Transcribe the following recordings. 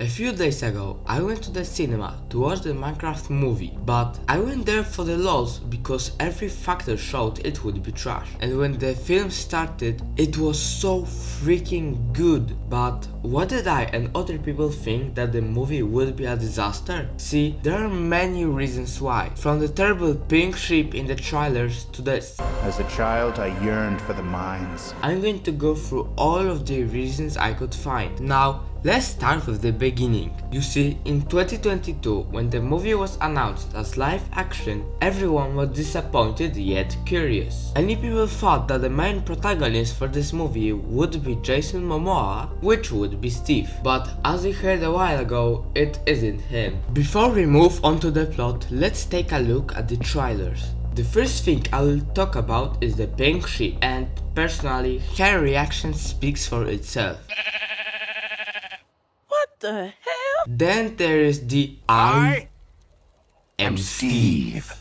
A few days ago, I went to the cinema to watch the Minecarft movie, but I went there for the lols because every factor showed it would be trash. And when the film started, it was so freaking good. But what did I and other people think that the movie would be a disaster? See, there are many reasons why. From the terrible pink ship in the trailers to this. As a child, I yearned for the mines. I'm going to go through all of the reasons I could find. Now, let's start with the beginning. You see, in 2022, when the movie was announced as live action, everyone was disappointed yet curious. Many people thought that the main protagonist for this movie would be Jason Momoa, which would be Steve. But as we heard a while ago, it isn't him. Before we move on to the plot, let's take a look at the trailers. The first thing I will talk about is the pink ship, and personally, her reaction speaks for itself. The hell? Then there is the I am Steve.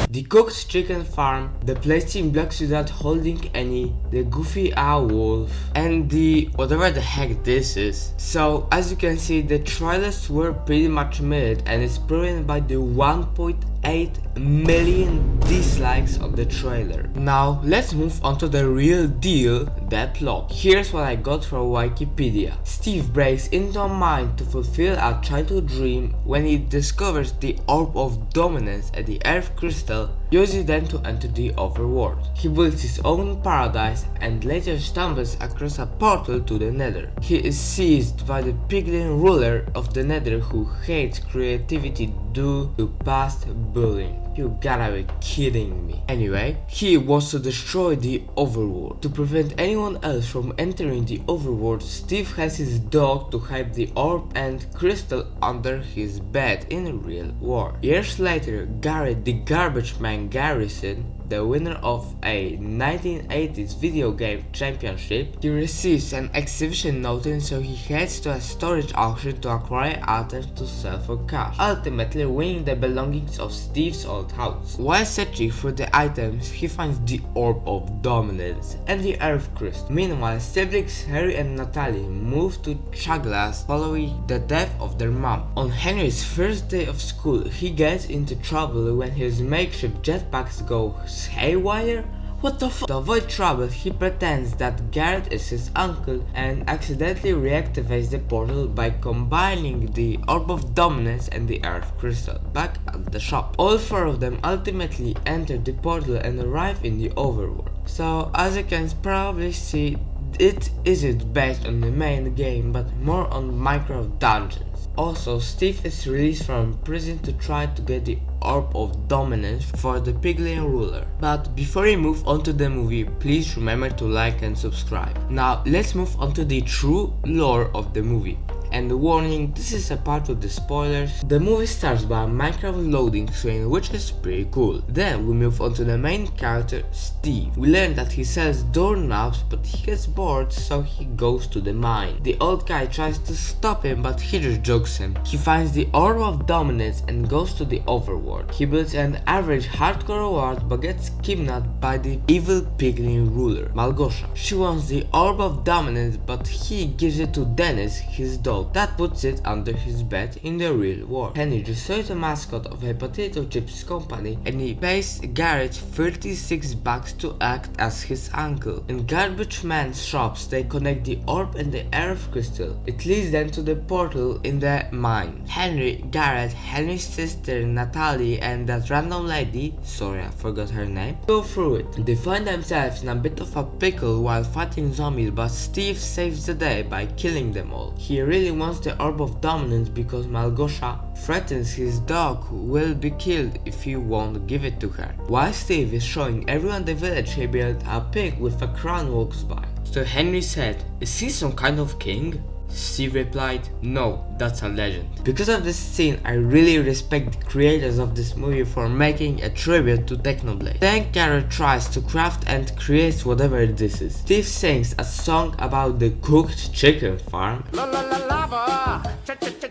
The cooked chicken farm, the place in black without holding any, the goofy owl wolf, and the whatever the heck this is. So as you can see, the trailers were pretty much mid, and it's proven by the 1.8 million dislikes of the trailer. Now let's move on to the real deal, the plot. Here's what I got from Wikipedia. Steve breaks into a mine to fulfill a childhood dream when he discovers the orb of dominance at the earth crystal, uses then to enter the overworld. He builds his own paradise and later stumbles across a portal to the nether. He is seized by the piglin ruler of the nether who hates creativity due to past bullying. You gotta be kidding me. Anyway, he wants to destroy the overworld. To prevent anyone else from entering the overworld, Steve has his dog to hide the orb and crystal under his bed in a real war. Years later, Garrett, the garbage man Garrison, the winner of a 1980s video game championship, he receives an exhibition notice, so he heads to a storage auction to acquire items to sell for cash, ultimately winning the belongings of Steve's old house. While searching for the items, he finds the Orb of Dominance and the Earth Crystal. Meanwhile, siblings Harry and Natalie move to Chaglas following the death of their mom. On Henry's first day of school, he gets into trouble when his makeshift jetpacks go haywire? What the f? To avoid trouble, he pretends that Garrett is his uncle and accidentally reactivates the portal by combining the Orb of Dominance and the Earth Crystal back at the shop. All four of them ultimately enter the portal and arrive in the overworld. So as you can probably see, it isn't based on the main game but more on Minecraft dungeons. Also, Steve is released from prison to try to get the Orb of Dominance for the piglin ruler. But before we move on to the movie, please remember to like and subscribe. Now let's move on to the true lore of the movie. And warning, this is a part with the spoilers. The movie starts by a Minecraft loading screen, which is pretty cool. Then we move on to the main character, Steve. We learn that he sells doorknobs, but he gets bored, so he goes to the mine. The old guy tries to stop him, but he just jokes him. He finds the Orb of Dominance and goes to the overworld. He builds an average hardcore world, but gets kidnapped by the evil piglin ruler, Malgosha. She wants the Orb of Dominance, but he gives it to Dennis, his dog. That puts it under his bed in the real world. Henry destroys the mascot of a potato chips company and he pays Garrett 36 bucks to act as his uncle. In Garbage Man's shops, they connect the orb and the earth crystal. It leads them to the portal in the mine. Henry, Garrett, Henry's sister Natalie and that random lady, sorry I forgot her name, go through it. They find themselves in a bit of a pickle while fighting zombies, but Steve saves the day by killing them all. He really wants the Orb of Dominance because Malgosha threatens his dog who will be killed if he won't give it to her. While Steve is showing everyone in the village he built, a pig with a crown walks by. So Henry said, "Is he some kind of king?" Steve replied, "No, that's a legend." Because of this scene, I really respect the creators of this movie for making a tribute to Technoblade. Then Garrett tries to craft and creates whatever this is. Steve sings a song about the cooked chicken farm.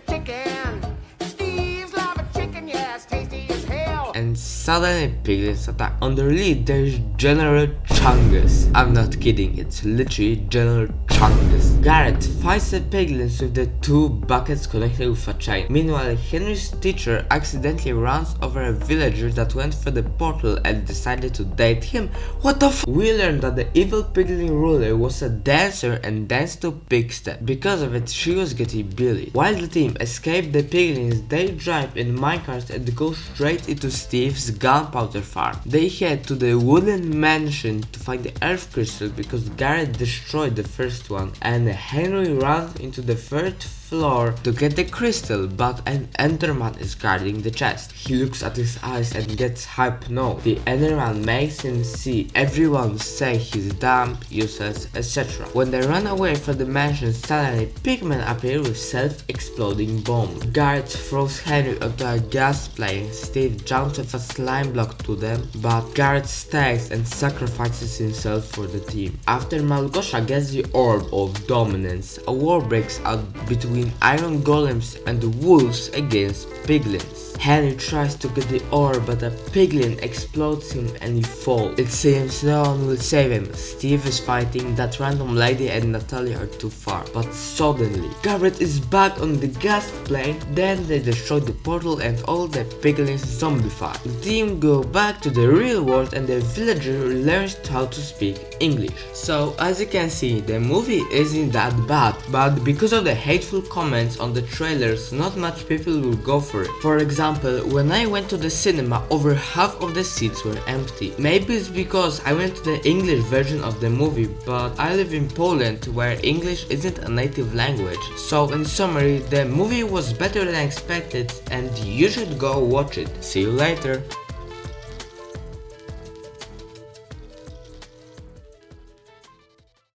Chicken. Steve's lava chicken, yes, tasty as hell. And suddenly piglins attack. On the lead there is General Chungus. I'm not kidding, it's literally General Chungus. on this. Garrett fights the piglins with the 2 buckets connected with a chain. Meanwhile, Henry's teacher accidentally runs over a villager that went through the portal and decided to date him. What the f? We learned that the evil piglin ruler was a dancer and danced to pig step. Because of it, she was getting bullied. While the team escaped the piglins, they drive in Minecarft and go straight into Steve's gunpowder farm. They head to the wooden mansion to find the earth crystal because Garrett destroyed the first one, and Henry runs into the 3rd floor to get the crystal, but an Enderman is guarding the chest. He looks at his eyes and gets hypnotized. The Enderman makes him see everyone say he's dumb, useless, etc. When they run away from the mansion, suddenly pigmen appear with self-exploding bombs. Garrett throws Henry onto a gas plane. Steve jumps with a slime block to them, but Garrett stays and sacrifices himself for the team. After Malgosha gets the orb of dominance, a war breaks out between iron golems and the wolves against piglins. Henry tries to get the orb, but a piglin explodes him and he falls. It seems no one will save him. Steve is fighting that random lady and Natalia are too far. But suddenly, Garrett is back on the gas plane. Then they destroy the portal and all the piglins zombify. The team go back to the real world and the villager learns how to speak English. So as you can see, the movie isn't that bad, but because of the hateful comments on the trailers, not much people will go for it. For example, when I went to the cinema, over half of the seats were empty. Maybe it's because I went to the English version of the movie, but I live in Poland where English isn't a native language. So in summary, the movie was better than expected and you should go watch it. See you later.